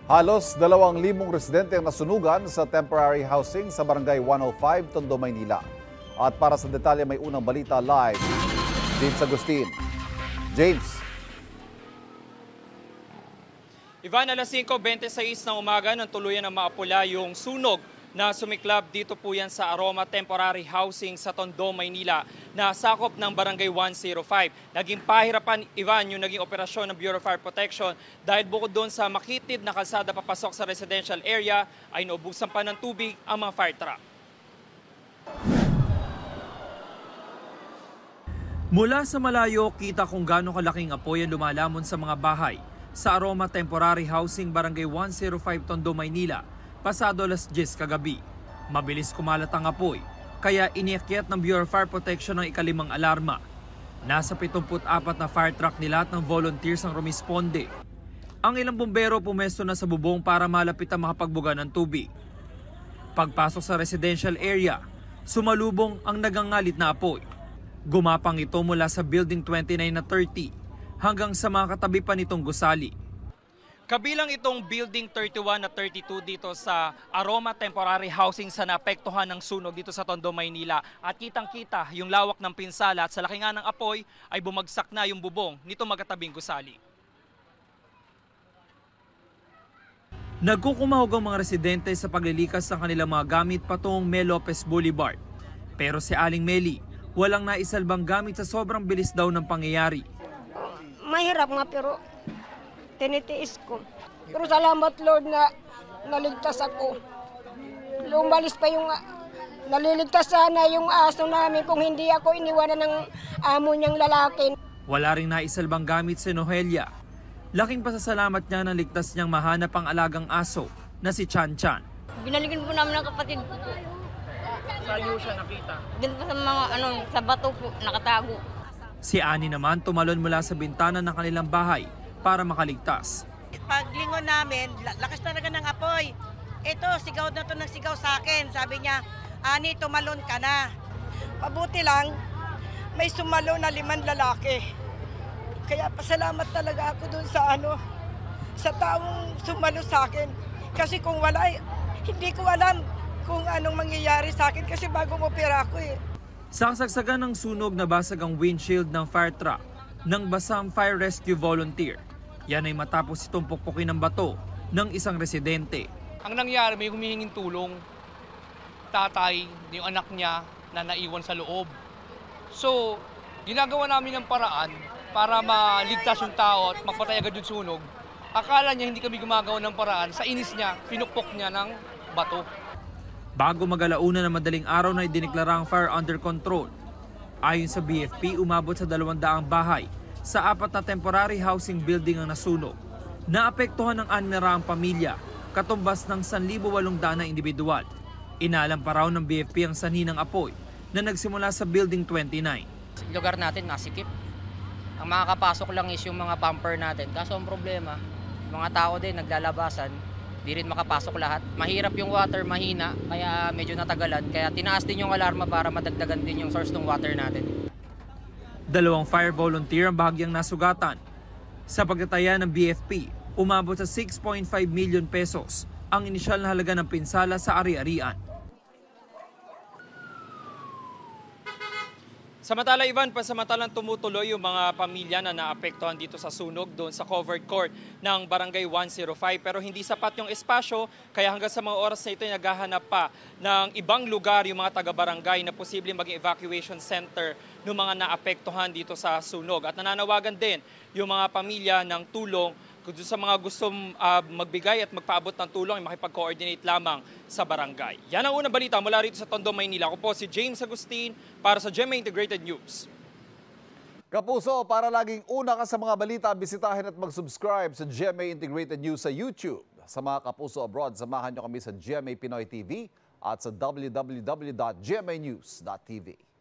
Halos 2,000 residente ang nasunugan sa temporary housing sa Barangay 105, Tondo, Maynila. At para sa detalye may unang balita live, James Agustin. James. Ivan, alas 5:26 ng umaga nang tuluyan na maapula yung sunog na sumiklab dito po yan sa Aroma Temporary Housing sa Tondo, Maynila na sakop ng Barangay 105. Naging pahirapan, Ivan, yung naging operasyon ng Bureau of Fire Protection dahil bukod doon sa makitid na kalsada papasok sa residential area ay naubusan pa ng tubig ang mga fire truck. Mula sa malayo, kita kung gaano kalaking apoy ang lumalamon sa mga bahay sa Aroma Temporary Housing Barangay 105 Tondo, Maynila pasado alas 10 kagabi. Mabilis kumalat ang apoy, kaya iniakyat ng Bureau of Fire Protection ang ikalimang alarma. Nasa 74 na fire truck nilahat ng volunteers ang rumisponde. Ang ilang bumbero pumesto na sa bubong para malapit ang makapagbuga ng tubig. Pagpasok sa residential area, sumalubong ang nagangalit na apoy. Gumapang ito mula sa Building 29 na 30 hanggang sa mga katabi pa nitong gusali. Kabilang itong Building 31 na 32 dito sa Aroma Temporary Housing sa naapektuhan ng sunog dito sa Tondo, Maynila. At kitang-kita yung lawak ng pinsala at sa laki nga ng apoy ay bumagsak na yung bubong nito magkatabing gusali. Nagkukumahog ang mga residente sa paglilikas ng kanilang mga gamit patungong Mel Lopez Boulevard. Pero si Aling Meli, walang naisalbang gamit sa sobrang bilis daw ng pangyayari. Mahirap nga pero tinitiis ko. Pero salamat Lord na naligtas ako. Lumalis pa yung naliligtas sana yung aso namin kung hindi ako iniwanan ng amo niyang lalaki. Wala ring naisalbang gamit si Nohelia. Laking pasasalamat niya na ligtas niyang mahanap ang alagang aso na si Chan Chan. Binalikin po namin ng kapatid ko. Saan niyo siya nakita? Doon po sa mga sa bato po nakatago. Si Ani naman tumalon mula sa bintana ng kanilang bahay para makaligtas. Paglingon namin, lakas talaga ng apoy. Ito, sigaw na to ng sigaw sa akin. Sabi niya, Ani, tumalon ka na. Mabuti lang, may sumalo na 5 lalaki. Kaya pasalamat talaga ako dun sa taong sumalo sa akin. Kasi kung wala, hindi ko alam kung anong mangyayari sa akin kasi bagong opera ako eh. Sa kasagsagan ng sunog, nabasag ang windshield ng fire truck ng Basam Fire Rescue Volunteer. Yan ay matapos itong pukpukin ng bato ng isang residente. Ang nangyari, may humihinging tulong. Tatay, yung anak niya na naiwan sa loob. So, ginagawa namin ng paraan para maligtas yung tao at mapatay agad yung sunog. Akala niya hindi kami gumagawa ng paraan. Sa inis niya, pinukpok niya ng bato. Bago mag-alauna na madaling araw na idineklara ang fire under control. Ayon sa BFP, umabot sa 200 bahay sa 4 na temporary housing building ang nasunog. Naapektuhan ng 600 pamilya, katumbas ng 1,800 na individual. Inalam pa raw ng BFP ang sanhi ng apoy na nagsimula sa Building 29. Lugar natin masikip. Ang makakapasok lang is yung mga pumper natin. Kaso ang problema, mga tao din naglalabasan, di rin makapasok lahat. Mahirap yung water, mahina, kaya medyo natagalan. Kaya tinaas din yung alarma para madagdagan din yung source ng water natin. 2 fire volunteer ang bahagyang nasugatan. Sa pagtataya ng BFP, umabot sa 6.5 million pesos ang inisyal na halaga ng pinsala sa ari-arian. Samantala, Ivan, pasamantalang tumutuloy yung mga pamilya na naapektuhan dito sa sunog doon sa covered court ng Barangay 105. Pero hindi sapat yung espasyo, kaya hanggang sa mga oras na ito naghahanap pa ng ibang lugar yung mga taga-barangay na posibleng maging evacuation center ng mga naapektuhan dito sa sunog. At nananawagan din yung mga pamilya ng tulong kung sa mga gustong magbigay at magpaabot ng tulong ay makipag-coordinate lamang sa barangay. Yan ang unang balita mula rito sa Tondo, Maynila. Ako po si James Agustin para sa GMA Integrated News. Kapuso, para laging una ka sa mga balita, bisitahin at mag-subscribe sa GMA Integrated News sa YouTube. Sa mga kapuso abroad, samahan nyo kami sa GMA Pinoy TV at sa www.gmanews.tv.